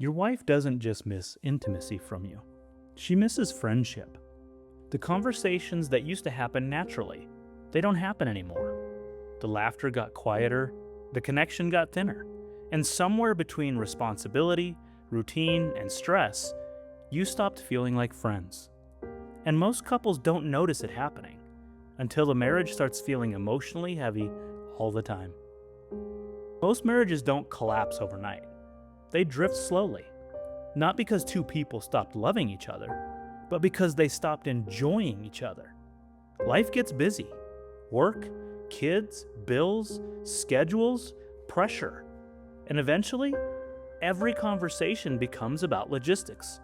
Your wife doesn't just miss intimacy from you, she misses friendship. The conversations that used to happen naturally, they don't happen anymore. The laughter got quieter, the connection got thinner, and somewhere between responsibility, routine, and stress, you stopped feeling like friends. And most couples don't notice it happening until the marriage starts feeling emotionally heavy all the time. Most marriages don't collapse overnight. They drift slowly, not because two people stopped loving each other, but because they stopped enjoying each other. Life gets busy. Work, kids, bills, schedules, pressure. And eventually, every conversation becomes about logistics.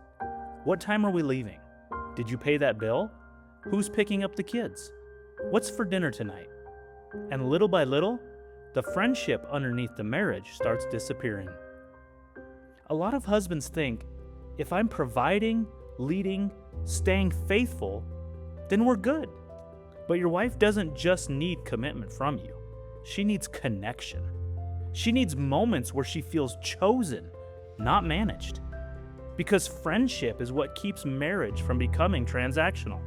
What time are we leaving? Did you pay that bill? Who's picking up the kids? What's for dinner tonight? And little by little, the friendship underneath the marriage starts disappearing. A lot of husbands think, if I'm providing, leading, staying faithful, then we're good. But your wife doesn't just need commitment from you. She needs connection. She needs moments where she feels chosen, not managed. Because friendship is what keeps marriage from becoming transactional.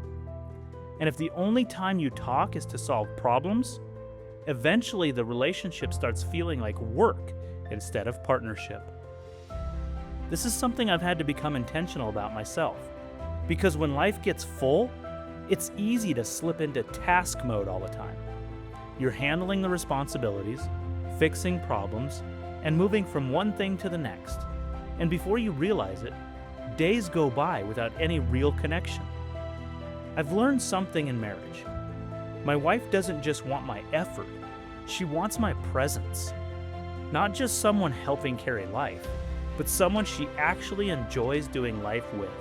And if the only time you talk is to solve problems, eventually the relationship starts feeling like work instead of partnership. This is something I've had to become intentional about myself, because when life gets full, it's easy to slip into task mode all the time. You're handling the responsibilities, fixing problems, and moving from one thing to the next. And before you realize it, days go by without any real connection. I've learned something in marriage. My wife doesn't just want my effort, she wants my presence. Not just someone helping carry life, but someone she actually enjoys doing life with.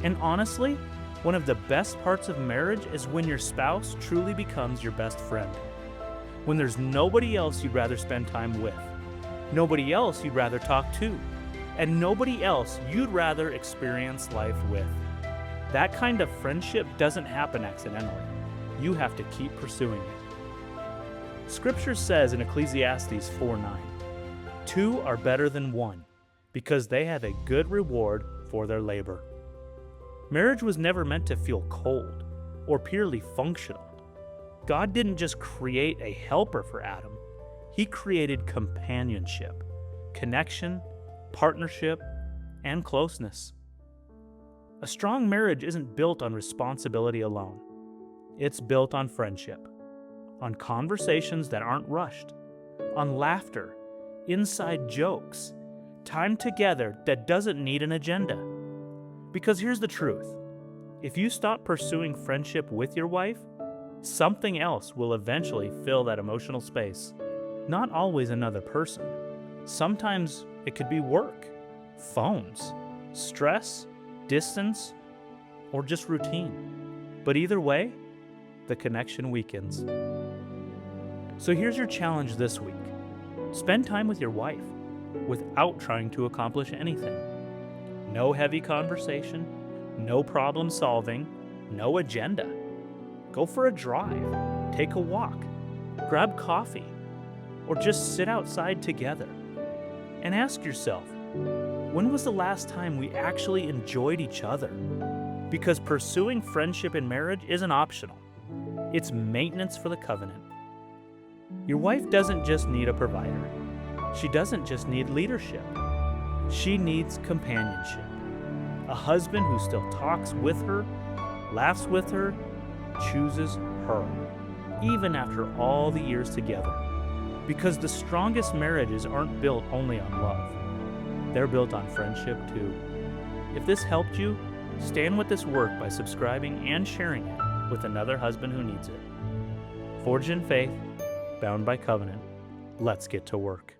And honestly, one of the best parts of marriage is when your spouse truly becomes your best friend. When there's nobody else you'd rather spend time with, nobody else you'd rather talk to, and nobody else you'd rather experience life with. That kind of friendship doesn't happen accidentally. You have to keep pursuing it. Scripture says in Ecclesiastes 4:9, "Two are better than one, because they have a good reward for their labor." Marriage was never meant to feel cold or purely functional. God didn't just create a helper for Adam, He created companionship, connection, partnership, and closeness. A strong marriage isn't built on responsibility alone. It's built on friendship, on conversations that aren't rushed, on laughter, inside jokes, time together that doesn't need an agenda. Because here's the truth. If you stop pursuing friendship with your wife, something else will eventually fill that emotional space. Not always another person. Sometimes it could be work, phones, stress, distance, or just routine. But either way, the connection weakens. So here's your challenge this week. Spend time with your wife without trying to accomplish anything. No heavy conversation, no problem solving, no agenda. Go for a drive, take a walk, grab coffee, or just sit outside together. And ask yourself, when was the last time we actually enjoyed each other? Because pursuing friendship in marriage isn't optional. It's maintenance for the covenant. Your wife doesn't just need a provider. She doesn't just need leadership. She needs companionship. A husband who still talks with her, laughs with her, chooses her, even after all the years together. Because the strongest marriages aren't built only on love. They're built on friendship too. If this helped you, stand with this work by subscribing and sharing it with another husband who needs it. Forged in faith, bound by covenant, let's get to work.